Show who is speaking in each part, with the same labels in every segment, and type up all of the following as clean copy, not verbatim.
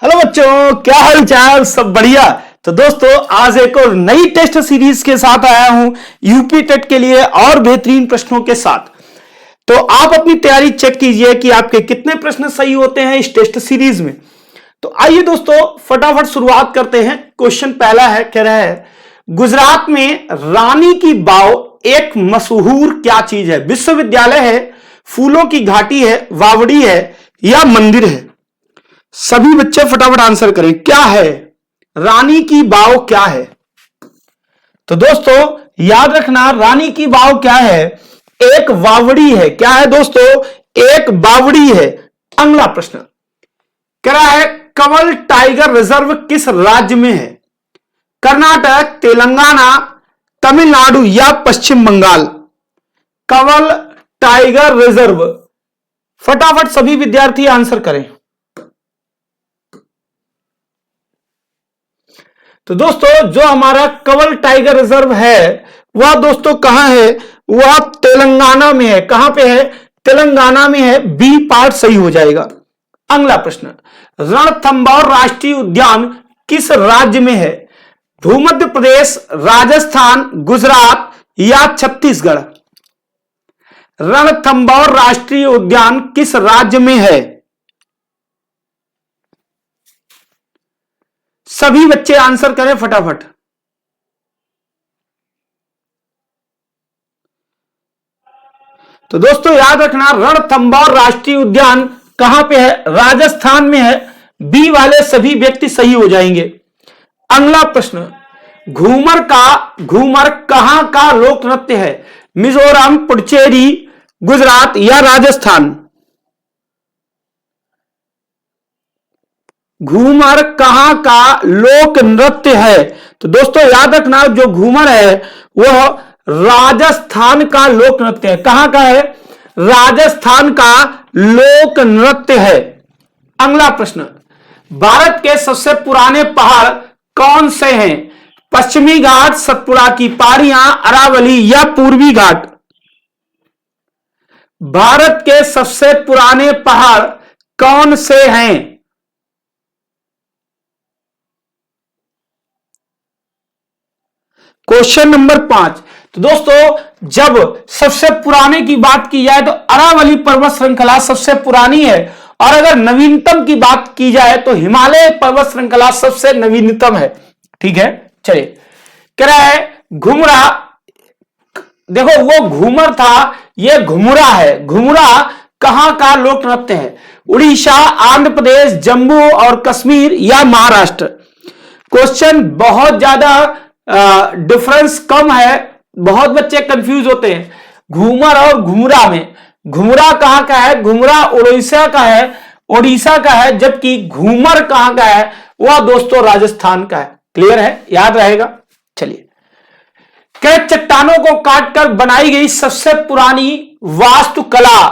Speaker 1: Hello बच्चों, क्या हाल चाल? सब बढ़िया। तो दोस्तों, आज एक और नई टेस्ट सीरीज के साथ आया हूं यूपी टेट के लिए और बेहतरीन प्रश्नों के साथ। तो आप अपनी तैयारी चेक कीजिए कि आपके कितने प्रश्न सही होते हैं इस टेस्ट सीरीज में। तो आइए दोस्तों, फटाफट शुरुआत करते हैं। क्वेश्चन पहला है, कह रहा है गुजरात में रानी की वाव एक मशहूर क्या चीज है? विश्वविद्यालय है, फूलों की घाटी है, वावड़ी है या मंदिर है? सभी बच्चे फटाफट आंसर करें। क्या है रानी की वाव? क्या है? तो दोस्तों याद रखना, रानी की वाव क्या है? एक वावड़ी है। क्या है दोस्तों? एक बावड़ी है। अगला प्रश्न कह रहा है कंवल टाइगर रिजर्व किस राज्य में है? कर्नाटक, तेलंगाना, तमिलनाडु या पश्चिम बंगाल? कंवल टाइगर रिजर्व, फटाफट सभी विद्यार्थी आंसर करें। तो दोस्तों जो हमारा कंवल टाइगर रिजर्व है वह दोस्तों कहां है? वह तेलंगाना में है। कहां पे है? तेलंगाना में है। बी पार्ट सही हो जाएगा। अगला प्रश्न, रणथंभौर राष्ट्रीय उद्यान किस राज्य में है? भूमध्य प्रदेश, राजस्थान, गुजरात या छत्तीसगढ़? रणथंभौर राष्ट्रीय उद्यान किस राज्य में है? सभी बच्चे आंसर करें फटाफट। तो दोस्तों याद रखना, रणथंभौर राष्ट्रीय उद्यान कहां पे है? राजस्थान में है। बी वाले सभी व्यक्ति सही हो जाएंगे। अगला प्रश्न, घूमर कहां का लोक नृत्य है? मिजोरम, पुडुचेरी, गुजरात या राजस्थान? घूमर कहां का लोक नृत्य है? तो दोस्तों याद रखना, जो घूमर है वह राजस्थान का लोक नृत्य है। कहां का है? राजस्थान का लोक नृत्य है। अगला प्रश्न, भारत के सबसे पुराने पहाड़ कौन से हैं? पश्चिमी घाट, सतपुड़ा की पहाड़ियां, अरावली या पूर्वी घाट? भारत के सबसे पुराने पहाड़ कौन से हैं? Question number 5। तो दोस्तों जब सबसे पुराने की बात की जाए तो अरावली पर्वत श्रृंखला सबसे पुरानी है, और अगर नवीनतम की बात की जाए तो हिमालय पर्वत श्रृंखला सबसे नवीनतम है। ठीक है, चलिए। कह रहा है घुमरा, देखो वो घूमर था, ये घुमरा है। घुमरा कहां का लोक नृत्य है? उड़ीसा, आंध्र प्रदेश, जम्मू और कश्मीर या महाराष्ट्र? क्वेश्चन बहुत ज्यादा डिफरेंस कम है, बहुत बच्चे कंफ्यूज होते हैं घूमर और घुमरा में। घुमरा कहां का है? घुमरा उड़ीसा का है, ओडिशा का है, जबकि घूमर कहां का है? वह दोस्तों राजस्थान का है। क्लियर है? याद रहेगा। चलिए, क्या चट्टानों को काटकर बनाई गई सबसे पुरानी वास्तुकला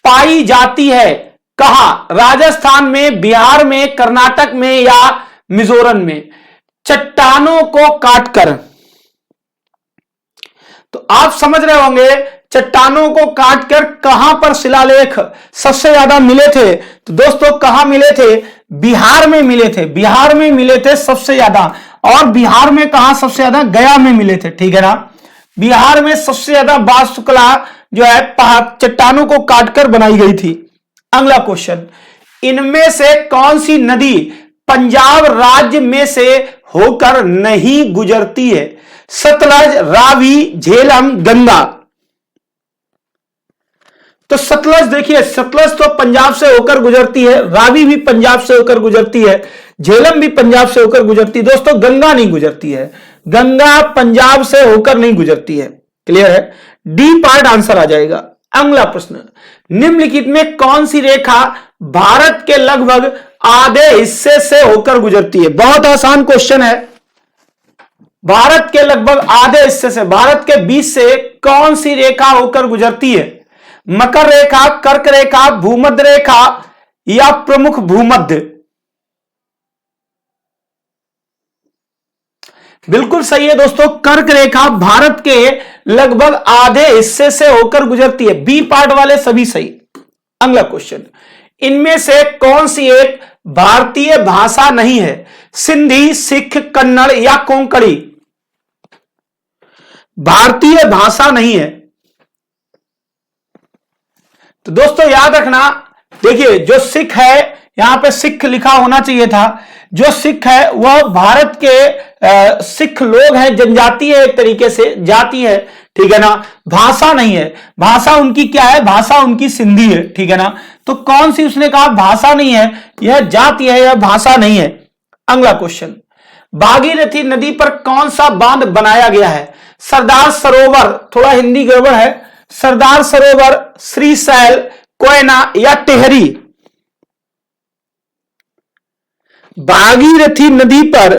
Speaker 1: पाई जाती है कहां? राजस्थान में, बिहार में, कर्नाटक में या मिजोरम में? चट्टानों को काटकर, तो आप समझ रहे होंगे चट्टानों को काटकर कहां पर शिलालेख सबसे ज्यादा मिले थे? तो दोस्तों कहां मिले थे? बिहार में मिले थे। बिहार में मिले थे सबसे ज्यादा। और बिहार में कहां सबसे ज्यादा? गया में मिले थे। ठीक है ना? बिहार में सबसे ज्यादा वास्तुकला जो है चट्टानों को काटकर बनाई गई थी। अगला क्वेश्चन, इनमें से कौन सी नदी पंजाब राज्य में से होकर नहीं गुजरती है? सतलज, रावी, झेलम, गंगा? तो सतलज, देखिए सतलज तो पंजाब से होकर गुजरती है, रावी भी पंजाब से होकर गुजरती है, झेलम भी पंजाब से होकर गुजरती है। दोस्तों गंगा नहीं गुजरती है, गंगा पंजाब से होकर नहीं गुजरती है। क्लियर है? डी पार्ट आंसर आ जाएगा। अगला प्रश्न, निम्नलिखित में कौन सी रेखा भारत के लगभग आधे हिस्से से होकर गुजरती है? बहुत आसान क्वेश्चन है। भारत के लगभग आधे हिस्से से, भारत के बीच से कौन सी रेखा होकर गुजरती है? मकर रेखा, कर्क रेखा, भूमध्य रेखा या प्रमुख भूमध्य? बिल्कुल सही है दोस्तों, कर्क रेखा भारत के लगभग आधे हिस्से से होकर गुजरती है। बी पार्ट वाले सभी सही। अगला क्वेश्चन, इनमें से कौन सी एक भारतीय भाषा नहीं है? सिंधी, सिख, कन्नड़ या कोंकणी? भारतीय भाषा नहीं है। तो दोस्तों याद रखना, देखिए जो सिख है, यहां पे सिख लिखा होना चाहिए था। जो सिख है वह भारत के सिख लोग हैं, जनजाति है, एक तरीके से जाति है, ठीक है ना, भाषा नहीं है। भाषा उनकी क्या है? भाषा उनकी सिंधी है, ठीक है ना। तो कौन सी उसने कहा भाषा नहीं है, यह जाति है, यह भाषा नहीं है। अगला क्वेश्चन, भागीरथी नदी पर कौन सा बांध बनाया गया है? सरदार सरोवर, थोड़ा हिंदी गड़बड़ है, सरदार सरोवर, श्रीशैल, कोयना या टेहरी? भागीरथी नदी पर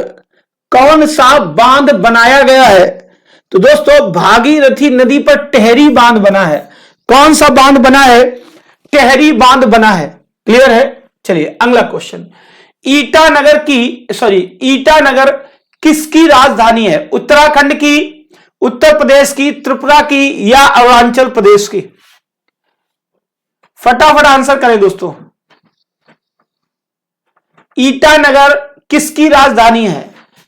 Speaker 1: कौन सा बांध बनाया गया है? तो दोस्तों भागीरथी नदी पर टेहरी बांध बना है। कौन सा बांध बना है? टेहरी बांध बना है। क्लियर है? चलिए अगला क्वेश्चन, ईटानगर किसकी राजधानी है? उत्तराखंड की, उत्तर प्रदेश की, त्रिपुरा की या अरुणाचल प्रदेश की? फटाफट आंसर करें दोस्तों। ईटानगर किसकी राजधानी है?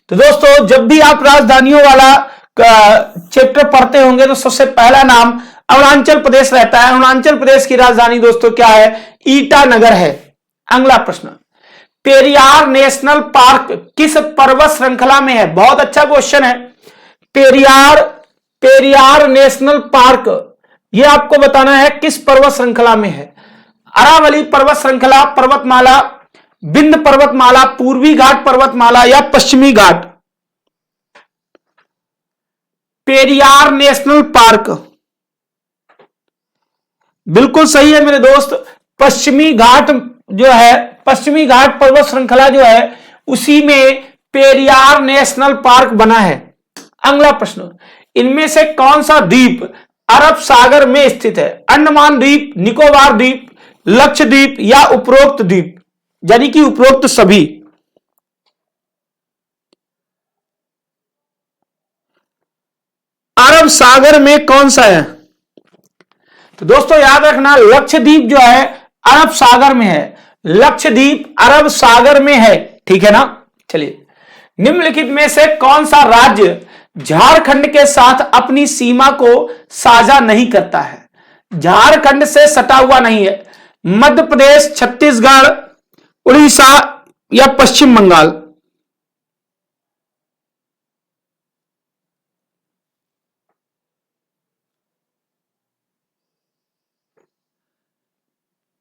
Speaker 1: तो दोस्तों जब भी आप राजधानियों वाला चैप्टर पढ़ते होंगे तो सबसे पहला नाम अरुणाचल प्रदेश रहता है। अरुणाचल प्रदेश की राजधानी दोस्तों क्या है? ईटानगर है। अगला प्रश्न, पेरियार नेशनल पार्क किस पर्वत श्रृंखला में है? बहुत अच्छा क्वेश्चन है। पेरियार नेशनल पार्क, यह आपको बताना है किस पर्वत श्रृंखला में है। अरावली पर्वत श्रृंखला, पर्वतमाला, विंध्य पर्वतमाला, पूर्वी घाट पर्वतमाला या पश्चिमी घाट? पेरियार नेशनल पार्क बिल्कुल सही है मेरे दोस्त। पश्चिमी घाट जो है, पश्चिमी घाट पर्वत श्रृंखला जो है, उसी में पेरियार नेशनल पार्क बना है। अगला प्रश्न, इनमें से कौन सा द्वीप अरब सागर में स्थित है? अंडमान द्वीप, निकोबार द्वीप, लक्षद्वीप या उपरोक्त द्वीप? यानी कि उपरोक्त सभी। अरब सागर में कौन सा है? तो दोस्तों याद रखना, लक्षद्वीप जो है अरब सागर में है। लक्षद्वीप अरब सागर में है, ठीक है ना। चलिए, निम्नलिखित में से कौन सा राज्य झारखंड के साथ अपनी सीमा को साझा नहीं करता है? झारखंड से सटा हुआ नहीं है। मध्य प्रदेश, छत्तीसगढ़, उड़ीसा या पश्चिम बंगाल?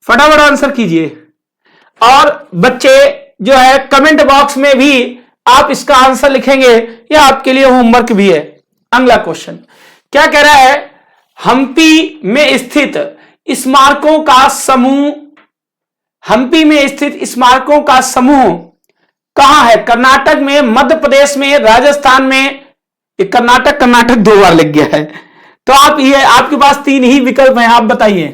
Speaker 1: फटाफट आंसर कीजिए। और बच्चे जो है कमेंट बॉक्स में भी आप इसका आंसर लिखेंगे, यह आपके लिए होमवर्क भी है। अगला क्वेश्चन क्या कह रहा है? हम्पी में स्थित स्मारकों का समूह, हम्पी में स्थित स्मारकों का समूह कहां है? कर्नाटक में, मध्य प्रदेश में, राजस्थान में? कर्नाटक दो बार लग गया है। तो आप ये, आपके पास तीन ही विकल्प हैं, आप बताइए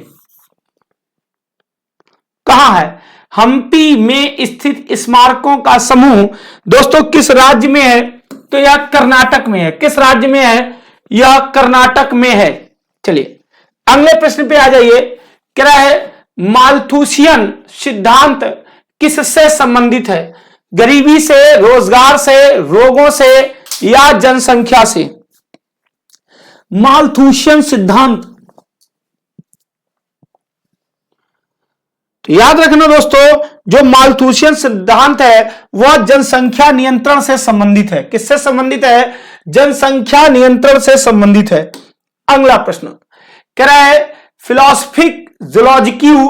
Speaker 1: कहां है? हम्पी में स्थित स्मारकों का समूह दोस्तों किस राज्य में है? तो यह कर्नाटक में है। किस राज्य में है? यह कर्नाटक में है। चलिए अगले प्रश्न पे आ जाइए। कह रहा है माल्थुसियन सिद्धांत किससे संबंधित है? गरीबी से, रोजगार से, रोगों से या जनसंख्या से? माल्थुसियन सिद्धांत, तो याद रखना दोस्तों, जो माल्थुसियन सिद्धांत है वह जनसंख्या नियंत्रण से संबंधित है। किससे संबंधित है? जनसंख्या नियंत्रण से संबंधित है। अगला प्रश्न कह रहा है फिलोसफिक ज़ूलॉजिक्यू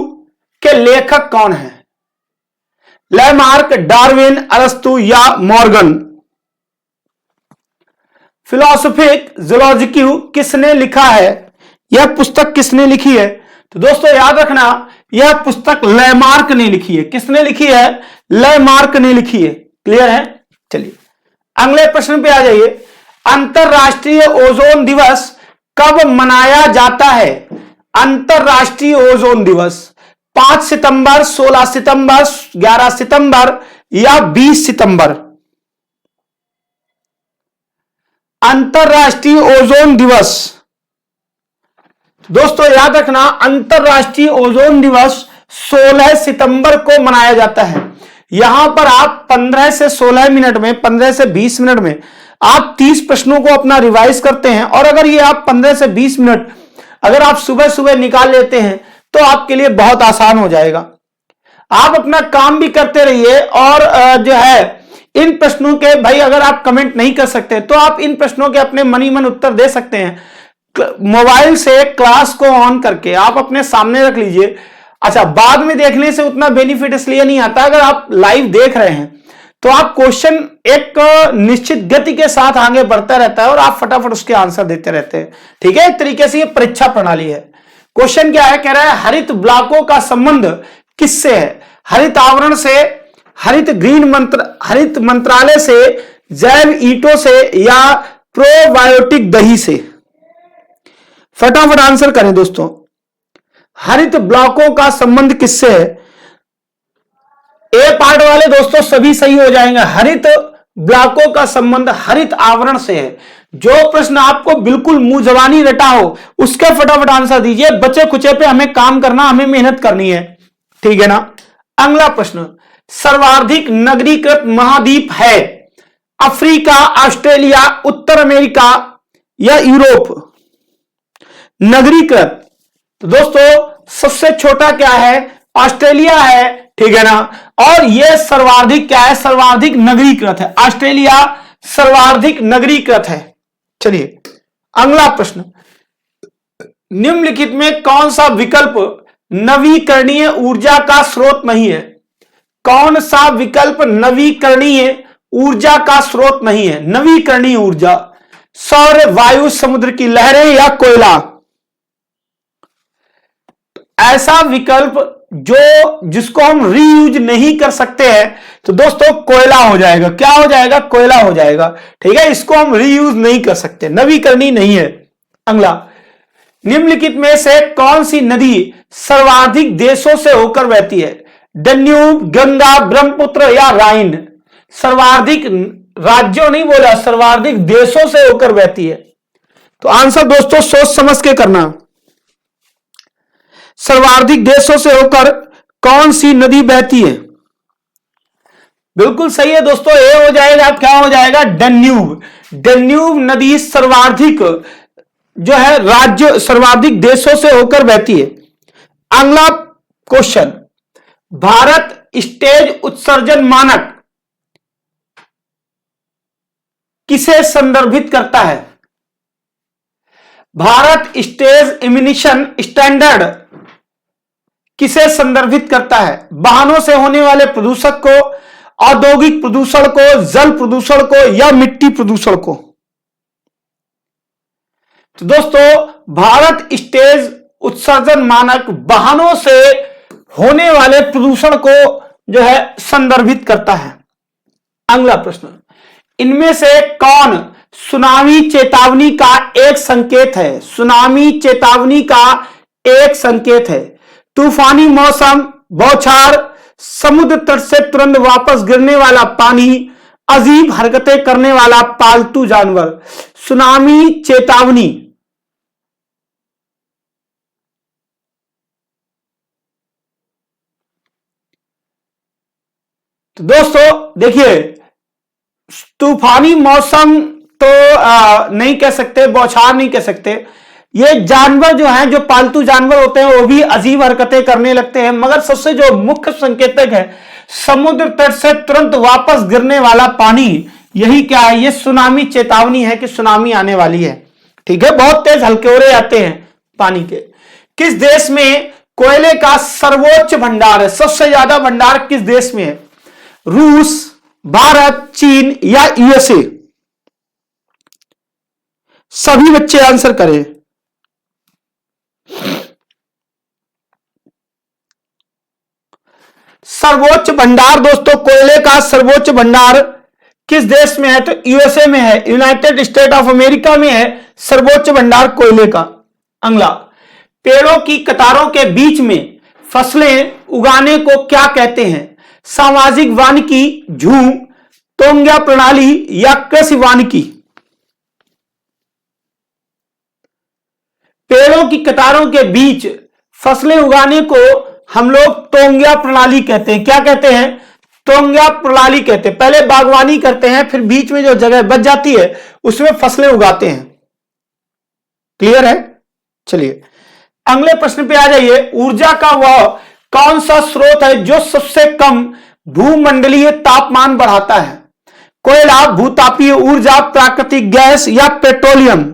Speaker 1: के लेखक कौन है? लैमार्क, डार्विन, अरस्तु या मॉर्गन? फिलोसफिक ज़ूलॉजिक्यू किसने लिखा है? यह पुस्तक किसने लिखी है? तो दोस्तों याद रखना, यह पुस्तक लैमार्क ने लिखी है। किसने लिखी है? लैमार्क ने लिखी है। क्लियर है? चलिए अगले प्रश्न पे आ जाइए। अंतरराष्ट्रीय ओजोन दिवस कब मनाया जाता है? अंतरराष्ट्रीय ओजोन दिवस 5 सितंबर, 16 सितंबर, 11 सितंबर या 20 सितंबर? अंतरराष्ट्रीय ओजोन दिवस दोस्तों याद रखना, अंतरराष्ट्रीय ओजोन दिवस 16 सितंबर को मनाया जाता है। यहां पर आप 15 से 16 मिनट में, 15 से 20 मिनट में आप 30 प्रश्नों को अपना रिवाइज करते हैं, और अगर ये आप 15 से 20 मिनट अगर आप सुबह सुबह निकाल लेते हैं तो आपके लिए बहुत आसान हो जाएगा। आप अपना काम भी करते रहिए, और जो है इन प्रश्नों के, भाई अगर आप कमेंट नहीं कर सकते तो आप इन प्रश्नों के अपने मन ही मन उत्तर दे सकते हैं। मोबाइल से क्लास को ऑन करके आप अपने सामने रख लीजिए। अच्छा, बाद में देखने से उतना बेनिफिट इसलिए नहीं आता, अगर आप लाइव देख रहे हैं तो आप क्वेश्चन एक निश्चित गति के साथ आगे बढ़ता रहता है और आप फटाफट उसके आंसर देते रहते हैं। ठीक है, एक तरीके से ये परीक्षा प्रणाली है। क्वेश्चन क्या है, कह रहा है हरित ब्लॉकों का संबंध किससे है? हरित आवरण से, हरित मंत्रालय से, जैव ईंटों से, या प्रोबायोटिक दही से? फटाफट आंसर करें दोस्तों। हरित ब्लॉकों का संबंध किससे है? ए पार्ट वाले दोस्तों सभी सही हो जाएंगे। हरित ब्लॉकों का संबंध हरित आवरण से है। जो प्रश्न आपको बिल्कुल मुंह जबानी रटा हो उसका फटाफट आंसर दीजिए। बचे खुचे पे हमें काम करना, हमें मेहनत करनी है, ठीक है ना। अगला प्रश्न, सर्वाधिक नगरीकृत महाद्वीप है? अफ्रीका, ऑस्ट्रेलिया, उत्तर अमेरिका या यूरोप? नगरीकृत, तो दोस्तों सबसे छोटा क्या है? ऑस्ट्रेलिया है, ठीक है ना। और यह सर्वाधिक क्या है? सर्वाधिक नगरीकृत है। ऑस्ट्रेलिया सर्वाधिक नगरीकृत है। चलिए अगला प्रश्न, निम्नलिखित में कौन सा विकल्प नवीकरणीय ऊर्जा का स्रोत नहीं है? कौन सा विकल्प नवीकरणीय ऊर्जा का स्रोत नहीं है? नवीकरणीय ऊर्जा, सौर, वायु, समुद्र की लहरें या कोयला? ऐसा विकल्प जिसको हम रीयूज नहीं कर सकते हैं तो दोस्तों कोयला हो जाएगा। क्या हो जाएगा? कोयला हो जाएगा, ठीक है। इसको हम रीयूज नहीं कर सकते, नवीकरणीय नहीं है। अगला, निम्नलिखित में से कौन सी नदी सर्वाधिक देशों से होकर बहती है? डन्यूब, गंगा, ब्रह्मपुत्र या राइन? सर्वाधिक राज्यों नहीं बोला, सर्वाधिक देशों से होकर बहती है। तो आंसर दोस्तों सोच समझ के करना। सर्वाधिक देशों से होकर कौन सी नदी बहती है? बिल्कुल सही है दोस्तों, ए हो जाएगा। क्या हो जाएगा? डन्यूब। डन्यूब नदी सर्वाधिक जो है राज्य, सर्वाधिक देशों से होकर बहती है। अगला क्वेश्चन, भारत स्टेज उत्सर्जन मानक किसे संदर्भित करता है? भारत स्टेज इमिशन स्टैंडर्ड किसे संदर्भित करता है? वाहनों से होने वाले प्रदूषक को, औद्योगिक प्रदूषण को, जल प्रदूषण को या मिट्टी प्रदूषण को? तो दोस्तों भारत स्टेज उत्सर्जन मानक वाहनों से होने वाले प्रदूषण को जो है संदर्भित करता है। अगला प्रश्न, इनमें से कौन सुनामी चेतावनी का एक संकेत है? सुनामी चेतावनी का एक संकेत है। तूफानी मौसम, बौछार, समुद्र तट से तुरंत वापस गिरने वाला पानी, अजीब हरकतें करने वाला पालतू जानवर? सुनामी चेतावनी। तो दोस्तों देखिए, तूफानी मौसम तो नहीं कह सकते, बौछार नहीं कह सकते। ये जानवर जो हैं, जो पालतू जानवर होते हैं, वो भी अजीब हरकतें करने लगते हैं, मगर सबसे जो मुख्य संकेतक है समुद्र तट से तुरंत वापस गिरने वाला पानी, यही क्या है? ये सुनामी चेतावनी है कि सुनामी आने वाली है, ठीक है। बहुत तेज हल्केरे आते हैं पानी के। किस देश में कोयले का सर्वोच्च भंडार है? सबसे ज्यादा भंडार किस देश में है? रूस, भारत, चीन या यूएसए? सभी बच्चे आंसर करें। सर्वोच्च भंडार दोस्तों, कोयले का सर्वोच्च भंडार किस देश में है? तो यूएसए में है, यूनाइटेड स्टेट ऑफ अमेरिका में है सर्वोच्च भंडार कोयले का। अगला, पेड़ों की कतारों के बीच में फसलें उगाने को क्या कहते हैं? सामाजिक वानिकी, झूम, तोंग्या प्रणाली या कृषि वानिकी? पेड़ों की कतारों के बीच फसलें उगाने को हम लोग तोंग्या प्रणाली कहते हैं। क्या कहते हैं? तोंगा प्रणाली कहते हैं। पहले बागवानी करते हैं, फिर बीच में जो जगह बच जाती है उसमें फसलें उगाते हैं। क्लियर है? चलिए अगले प्रश्न पे आ जाइए। ऊर्जा का वह कौन सा स्रोत है जो सबसे कम भूमंडलीय तापमान बढ़ाता है? कोयला, भूतापीय ऊर्जा, प्राकृतिक गैस या पेट्रोलियम?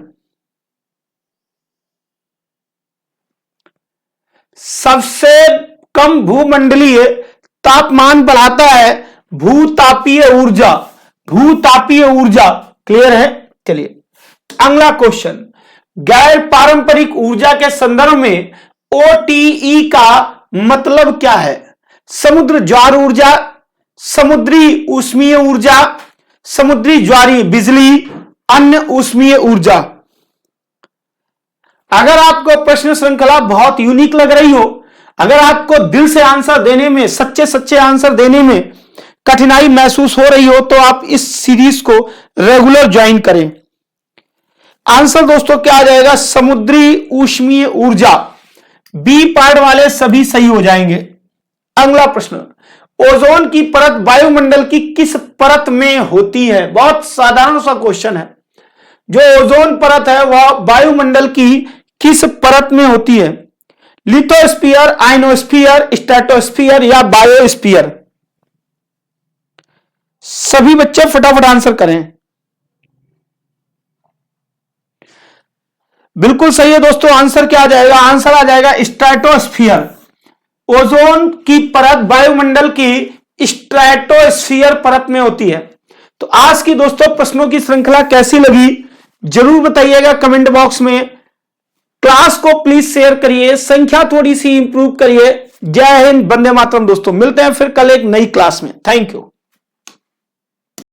Speaker 1: सबसे कम भूमंडलीय तापमान बढ़ाता है भूतापीय ऊर्जा। भूतापीय ऊर्जा। क्लियर है? चलिए अगला क्वेश्चन। गैर पारंपरिक ऊर्जा के संदर्भ में ओटीई का मतलब क्या है? समुद्र ज्वार ऊर्जा, समुद्री ऊष्मीय ऊर्जा, समुद्री ज्वारीय बिजली, अन्य ऊष्मीय ऊर्जा। अगर आपको प्रश्न श्रृंखला बहुत यूनिक लग रही हो, अगर आपको दिल से आंसर देने में, सच्चे सच्चे आंसर देने में कठिनाई महसूस हो रही हो, तो आप इस सीरीज को रेगुलर ज्वाइन करें। आंसर दोस्तों क्या आ जाएगा? समुद्री ऊष्मीय ऊर्जा। बी पार्ट वाले सभी सही हो जाएंगे। अगला प्रश्न। ओजोन की परत वायुमंडल की किस परत में होती है? बहुत साधारण सा क्वेश्चन है। जो ओजोन परत है वह वायुमंडल की किस परत में होती है? लिथोस्फीयर, आयनोस्फीयर, स्ट्रेटोस्फीयर या बायोस्फीयर? सभी बच्चे फटाफट आंसर करें। बिल्कुल सही है दोस्तों। आंसर क्या आ जाएगा? आंसर आ जाएगा स्ट्रेटोस्फीयर। ओजोन की परत वायुमंडल की स्ट्रेटोस्फीयर परत में होती है। तो आज की दोस्तों प्रश्नों की श्रृंखला कैसी लगी जरूर बताइएगा कमेंट बॉक्स में। क्लास को प्लीज शेयर करिए, संख्या थोड़ी सी इंप्रूव करिए। जय हिंद, वंदे मातरम दोस्तों। मिलते हैं फिर कल एक नई क्लास में। Thank you.